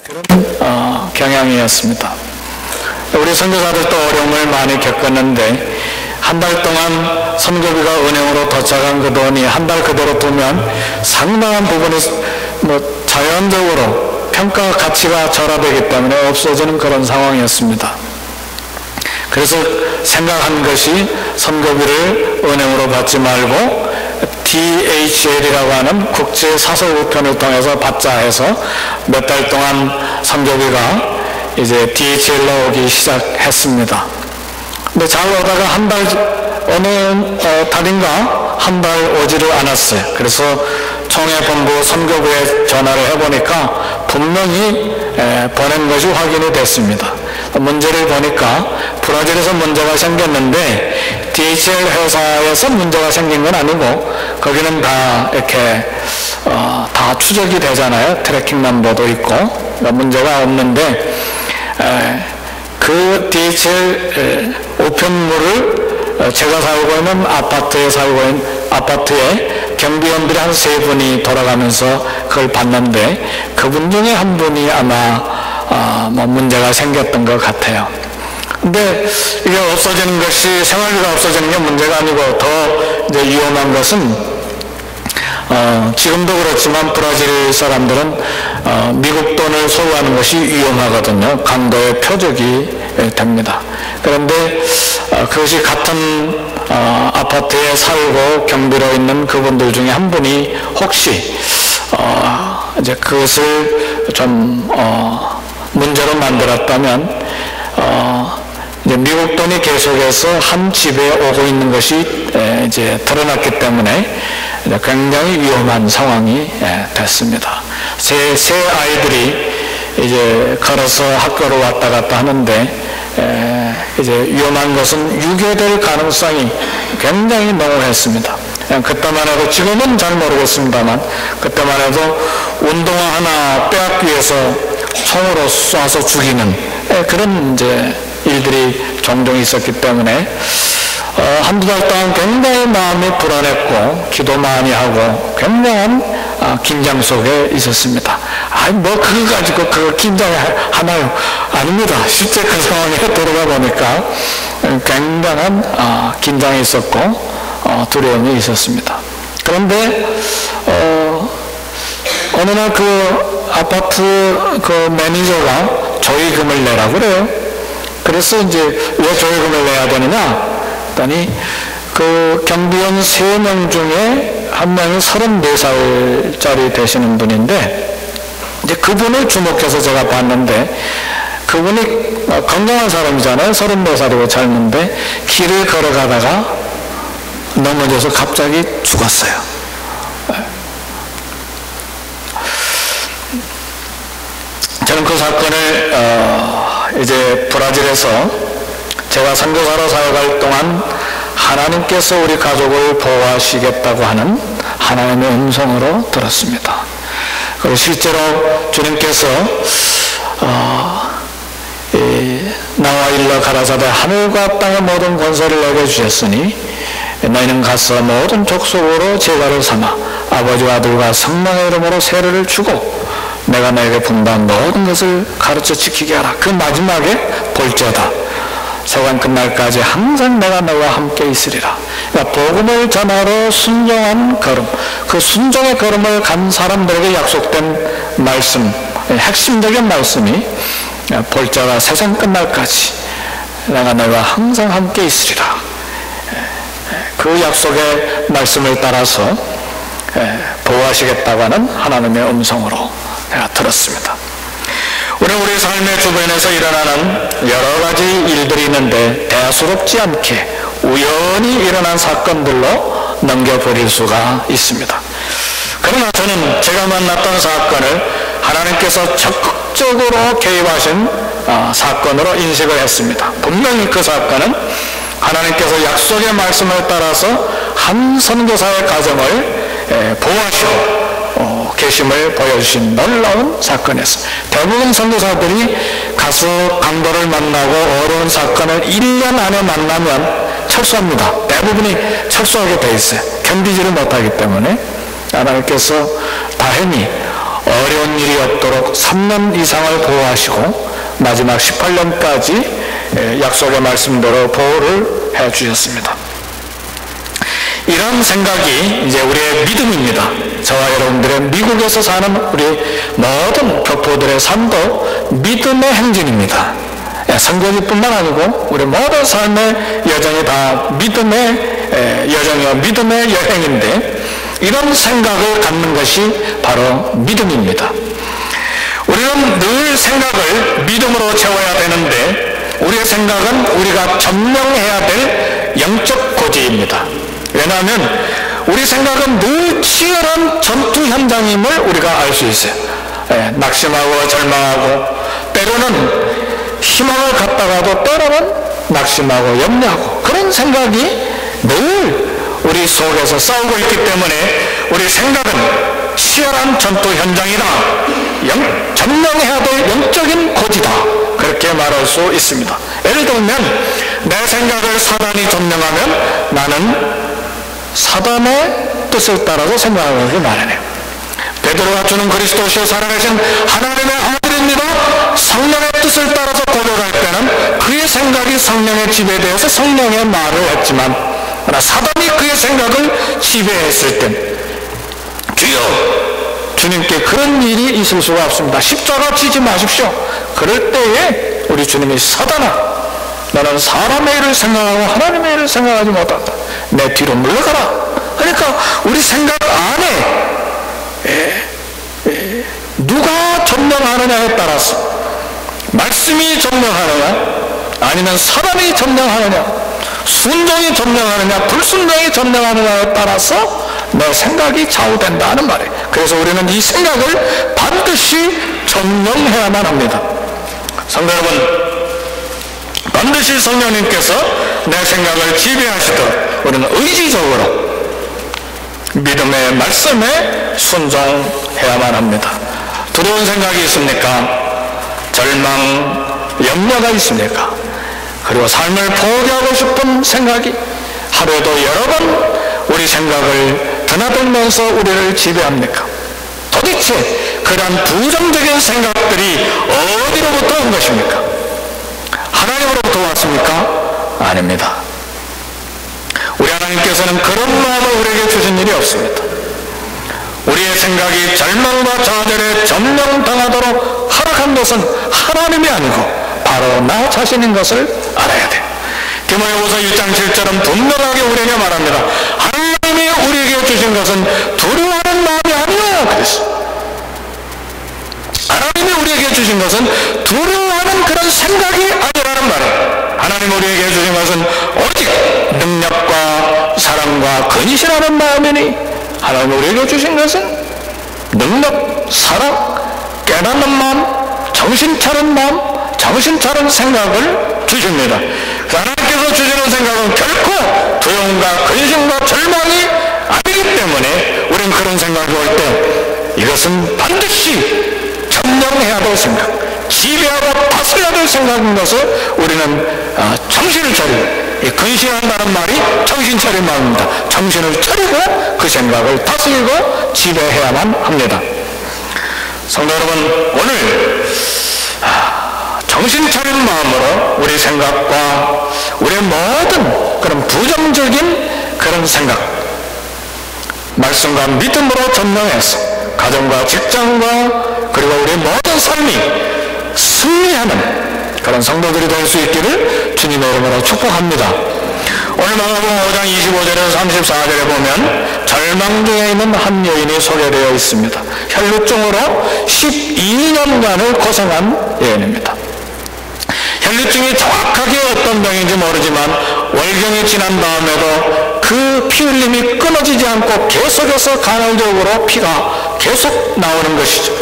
그런 경향이었습니다. 우리 선교사들도 어려움을 많이 겪었는데 한 달 동안 선교비가 은행으로 도착한 그 돈이 한 달 그대로 두면 상당한 부분이 자연적으로 평가 가치가 절하되기 때문에 없어지는 그런 상황이었습니다. 그래서 생각한 것이 선교비를 은행으로 받지 말고 DHL이라고 하는 국제 사설우편을 통해서 받자 해서 몇 달 동안 선교비가 이제 DHL로 오기 시작했습니다. 근데 잘 오다가 한 달, 어느 달인가 한 달 오지를 않았어요. 그래서 총회본부 선교부에 전화를 해보니까 분명히 보낸 것이 확인이 됐습니다. 문제를 보니까 브라질에서 문제가 생겼는데 DHL 회사에서 문제가 생긴 건 아니고 거기는 다 이렇게 다 추적이 되잖아요. 트래킹 넘버도 있고 문제가 없는데 그 DHL 우편물을 제가 살고 있는 아파트에 경비원들이 한 3분이 돌아가면서 그걸 봤는데 그분 중에 한 분이 아마 문제가 생겼던 것 같아요. 근데 이게 없어지는 것이 생활비가 없어지는 게 문제가 아니고 더 이제 위험한 것은 지금도 그렇지만 브라질 사람들은 미국 돈을 소유하는 것이 위험하거든요. 강도의 표적이 됩니다. 그런데 그것이 같은 아파트에 살고 경비로 있는 그분들 중에 한 분이 혹시 이제 그것을 좀 문제로 만들었다면 이제 미국 돈이 계속해서 한 집에 오고 있는 것이 이제 드러났기 때문에 굉장히 위험한 상황이 됐습니다. 세 아이들이 이제 걸어서 학교로 왔다 갔다 하는데 이제 위험한 것은 유괴될 가능성이 굉장히 농후했습니다. 그때만 해도 지금은 잘 모르겠습니다만 그때만 해도 운동화 하나 빼앗기 위해서 총으로 쏴서 죽이는 그런 이제 일들이 종종 있었기 때문에 한두 달 동안 굉장히 마음이 불안했고 기도 많이 하고 굉장한 긴장 속에 있었습니다. 그거 가지고 그거 긴장하나요? 아닙니다. 실제 그 상황에 들어가 보니까 굉장한 긴장이 있었고 두려움이 있었습니다. 그런데 어느 날 그 아파트 그 매니저가 조의금을 내라고 그래요. 그래서 이제 왜 조의금을 내야 되느냐 했더니 그 경비원 3명 중에 한 명이 34살짜리 되시는 분인데 이제 그분을 주목해서 제가 봤는데 그분이 건강한 사람이잖아요. 34살이고 젊은데 길을 걸어가다가 넘어져서 갑자기 죽었어요. 저는 그 사건을 이제 브라질에서 제가 선교사로 사역할 동안 하나님께서 우리 가족을 보호하시겠다고 하는 하나님의 음성으로 들었습니다. 그리고 실제로 주님께서 나와 일러 가라사대 하늘과 땅의 모든 권세를 내게 주셨으니 너희는 가서 모든 족속으로 제자를 삼아 아버지와 아들과 성령의 이름으로 세례를 주고 내가 너에게 분부한 모든 것을 가르쳐 지키게 하라. 그 마지막에 볼지어다 세상 끝날까지 항상 내가 너와 함께 있으리라. 그러니까 복음을 전하러 순종한 걸음, 그 순종의 걸음을 간 사람들에게 약속된 말씀, 핵심적인 말씀이 볼지어다 세상 끝날까지 내가 너와 항상 함께 있으리라. 그 약속의 말씀을 따라서 보호하시겠다고 하는 하나님의 음성으로 제가 들었습니다. 우리 삶의 주변에서 일어나는 여러 가지 일들이 있는데 대수롭지 않게 우연히 일어난 사건들로 넘겨버릴 수가 있습니다. 그러나 저는 제가 만났던 사건을 하나님께서 적극적으로 개입하신 사건으로 인식을 했습니다. 분명히 그 사건은 하나님께서 약속의 말씀을 따라서 한 선교사의 가정을 보호하시고 계심을 보여주신 놀라운 사건이었습니다. 대부분 선교사들이 가수 강도를 만나고 어려운 사건을 1년 안에 만나면 철수합니다. 대부분이 철수하게 돼 있어요. 견디지를 못하기 때문에 하나님께서 다행히 어려운 일이 없도록 3년 이상을 보호하시고 마지막 18년까지 약속의 말씀대로 보호를 해 주셨습니다. 이런 생각이 이제 우리의 믿음입니다. 저와 여러분들의 미국에서 사는 우리 모든 교포들의 삶도 믿음의 행진입니다. 선교지뿐만 아니고 우리 모든 삶의 여정이 다 믿음의 여정이요 믿음의 여행인데, 이런 생각을 갖는 것이 바로 믿음입니다. 우리는 늘 생각을 믿음으로 채워야 되는데, 우리의 생각은 우리가 점령해야 될 영적 고지입니다. 왜냐하면 우리 생각은 늘 치열한 전투 현장임을 우리가 알 수 있어요. 낙심하고 절망하고, 때로는 희망을 갖다가도 때로는 낙심하고 염려하고, 그런 생각이 늘 우리 속에서 싸우고 있기 때문에 우리 생각은 치열한 전투 현장이나 점령해야 될 영적인 고지다, 그렇게 말할 수 있습니다. 예를 들면 내 생각을 사단이 점령하면 나는 사단의 뜻을 따라서 생각하기 마련해요. 베드로가 주는 그리스도시여 살아계신 하나님의 아들입니다, 성령의 뜻을 따라서 고백할 때는 그의 생각이 성령에 지배되어서 성령의 말을 했지만, 그러나 사단이 그의 생각을 지배했을 땐 주여, 주님께 그런 일이 있을 수가 없습니다, 십자가 지지 마십시오. 그럴 때에 우리 주님이 사단아, 너는 사람의 일을 생각하고 하나님의 일을 생각하지 못한다, 내 뒤로 물러가라. 그러니까 우리 생각 안에 누가 점령하느냐에 따라서, 말씀이 점령하느냐 아니면 사람이 점령하느냐, 순종이 점령하느냐 불순종이 점령하느냐에 따라서 내 생각이 좌우된다는 말이에요. 그래서 우리는 이 생각을 반드시 점령해야만 합니다. 성도 여러분, 반드시 성령님께서 내 생각을 지배하시도록 우리는 의지적으로 믿음의 말씀에 순종해야만 합니다. 두려운 생각이 있습니까? 절망, 염려가 있습니까? 그리고 삶을 포기하고 싶은 생각이 하루에도 여러 번 우리 생각을 드나들면서 우리를 지배합니까? 도대체 그러한 부정적인 생각들이 어디로부터 온 것입니까? 하나님으로부터 왔습니까? 아닙니다. 우리 하나님께서는 그런 마음을 우리에게 주신 일이 없습니다. 우리의 생각이 절망과 좌절에 점령당하도록 허락한 것은 하나님이 아니고 바로 나 자신인 것을 알아야 돼. 디모데후서 1장 7절은 분명하게 우리에게 말합니다. 하나님이 우리에게 주신 것은 두려워하는 마음이 아니요, 그랬어. 하나님이 우리에게 주신 것은 두려워하는 그런 생각이 아니라는 말이에요. 하나님이 우리에게 주신 것은 오직 능력과 사랑과 근신하는 마음이니, 하나님이 우리에게 주신 것은 능력, 사랑, 깨닫는 마음, 정신 차린 마음, 정신 차린 생각을 주십니다. 하나님께서 주시는 생각은 결코 두려움과 근심과 절망이 아니기 때문에 우리는 그런 생각이 올 때 이것은 반드시 점령해야 될 생각, 지배하고 다스려야 될 생각인 것을 우리는 정신을 차리고, 근신한다는 말이 정신 차린 마음입니다. 정신을 차리고 그 생각을 다스리고 지배해야만 합니다. 성도 여러분, 오늘 정신 차린 마음으로 우리 생각과 우리의 모든 그런 부정적인 그런 생각, 말씀과 믿음으로 점령해서 가정과 직장과 그리고 우리의 모든 삶이 승리하는 그런 성도들이 될 수 있기를 주님의 이름으로 축복합니다. 오늘 마가복음 5장 25절에서 34절에 보면 절망 중에 있는 한 여인이 소개되어 있습니다. 혈루증으로 12년간을 고생한 여인입니다. 혈루증이 정확하게 어떤 병인지 모르지만 월경이 지난 다음에도 그 피 흘림이 끊어지지 않고 계속해서 간헐적으로 피가 계속 나오는 것이죠.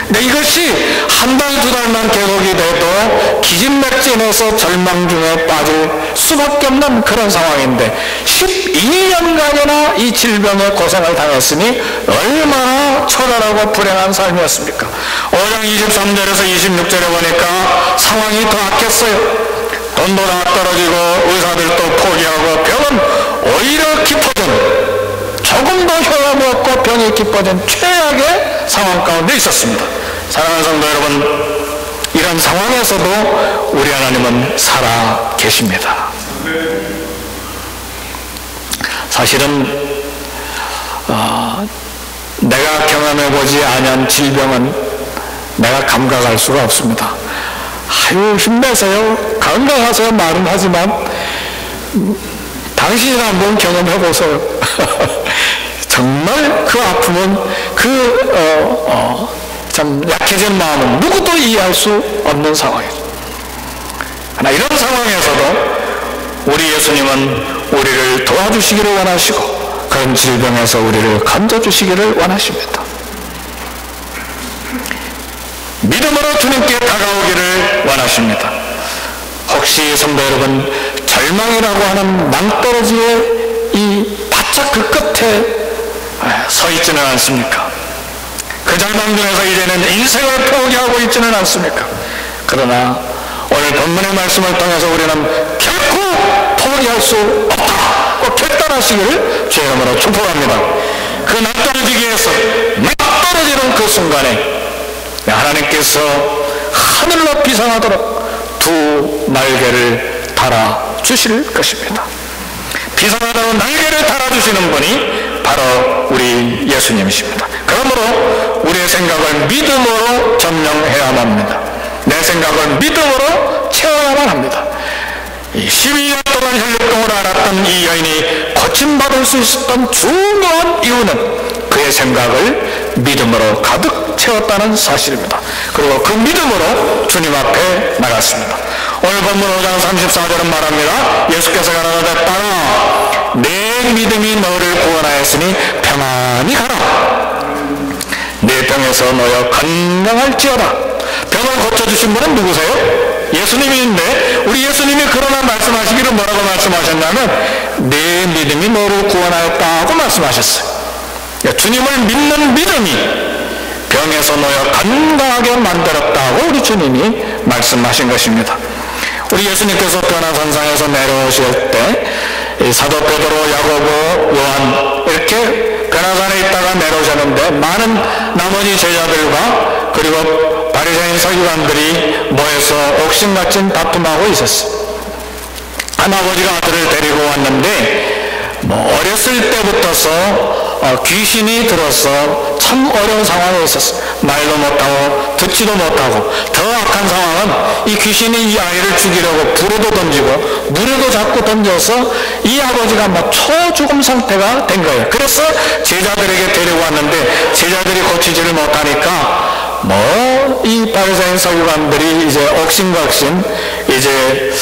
근데 이것이 한 달, 두 달만 계속이 돼도 기진맥진해서 절망 중에 빠질 수밖에 없는 그런 상황인데 12년간이나 이 질병에 고생을 당했으니 얼마나 초라하고 불행한 삶이었습니까? 5장 23절에서 26절에 보니까 상황이 더 악했어요. 돈도 다 떨어지고 의사들도 포기하고 병은 오히려 깊어진, 조금 더 효험이 없고 병이 깊어진 최악의 상황 가운데 있었습니다. 사랑하는 성도 여러분, 이런 상황에서도 우리 하나님은 살아 계십니다. 사실은 내가 경험해보지 아니한 질병은 내가 감각할 수가 없습니다. 아유, 힘내세요, 건강하세요 말은 하지만 당신이 한번 경험해보세요. 정말 그 아픔은, 참 약해진 마음은 누구도 이해할 수 없는 상황이죠. 그러나 이런 상황에서도 우리 예수님은 우리를 도와주시기를 원하시고 그런 질병에서 우리를 건져주시기를 원하십니다. 믿음으로 주님께 다가오기를 원하십니다. 혹시 성도 여러분, 절망이라고 하는 낭떠러지의 이 바짝 그 끝에 서 있지는 않습니까? 그 절망 중에서 이제는 인생을 포기하고 있지는 않습니까? 그러나 오늘 본문의 말씀을 통해서 우리는 결코 포기할 수 없다, 꼭 결단하시기를 주의 이름으로 축복합니다. 그 낭떠러지기에서 막 떨어지는 그 순간에 하나님께서 하늘 높이 상하도록 두 날개를 달아주실 것입니다. 비상하다고 날개를 달아주시는 분이 바로 우리 예수님이십니다. 그러므로 우리의 생각을 믿음으로 점령해야만 합니다. 내 생각을 믿음으로 채워야만 합니다. 12년 동안 혈육병으로 앓았던 이 여인이 고침받을 수 있었던 중요한 이유는 그의 생각을 믿음으로 가득 채웠다는 사실입니다. 그리고 그 믿음으로 주님 앞에 나갔습니다. 오늘 본문 5장 34절은 말합니다. 예수께서 가라사대 따라 내 믿음이 너를 구원하였으니 평안히 가라. 내 병에서 놓여 건강할지어다. 병을 고쳐주신 분은 누구세요? 예수님인데 우리 예수님이 그러나 말씀하시기를 뭐라고 말씀하셨냐면 내 믿음이 너를 구원하였다고 말씀하셨어요. 주님을 믿는 믿음이 병에서 놓여 건강하게 만들었다고 우리 주님이 말씀하신 것입니다. 우리 예수님께서 변화산상에서 내려오실 때 사도 베드로, 야고보, 요한 이렇게 변화산에 있다가 내려오셨는데 많은 나머지 제자들과 그리고 바리새인 서기관들이 모여서 옥신각신 다툼하고 있었어요. 한 아버지가 아들을 데리고 왔는데 어렸을 때부터서 귀신이 들어서 참 어려운 상황에 있었어요. 말도 못하고 듣지도 못하고 더 악한 상황은 이 귀신이 이 아이를 죽이려고 불에도 던지고 물에도 자꾸 던져서 이 아버지가 막 초죽음 상태가 된 거예요. 그래서 제자들에게 데리고 왔는데 제자들이 고치지를 못하니까 이 바리새인 서기관들이 이제 옥신각신 이제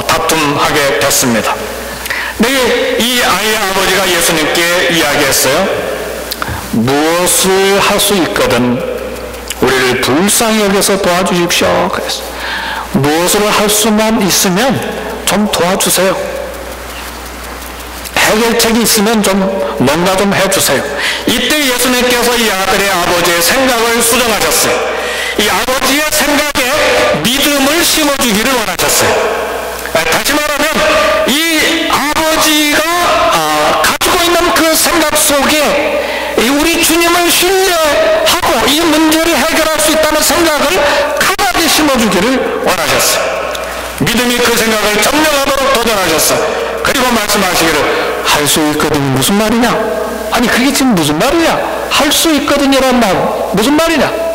다툼하게 됐습니다. 네, 이 아이의 아버지가 예수님께 이야기했어요. 무엇을 할 수 있거든 우리를 불쌍히 여겨서 도와주십시오. 그랬어요. 무엇을 할 수만 있으면 좀 도와주세요. 해결책이 있으면 좀 뭔가 좀 해주세요. 이때 예수님께서 이 아들의 아버지의 생각을 수정하셨어요. 이 아버지의 생각에 믿음을 심어주기를 원하셨어요. 다시 말하면 이 아버지가 가지고 있는 그 생각 속에 우리 주님을 신뢰하고 이 문제를 해결할 수 있다는 생각을 강하게 심어주기를 원하셨어요. 믿음이 그 생각을 점령하도록 도전하셨어요. 그리고 말씀하시기를 할 수 있거든 무슨 말이냐? 아니 그게 지금 무슨 말이냐? 할 수 있거든이란 말 무슨 말이냐?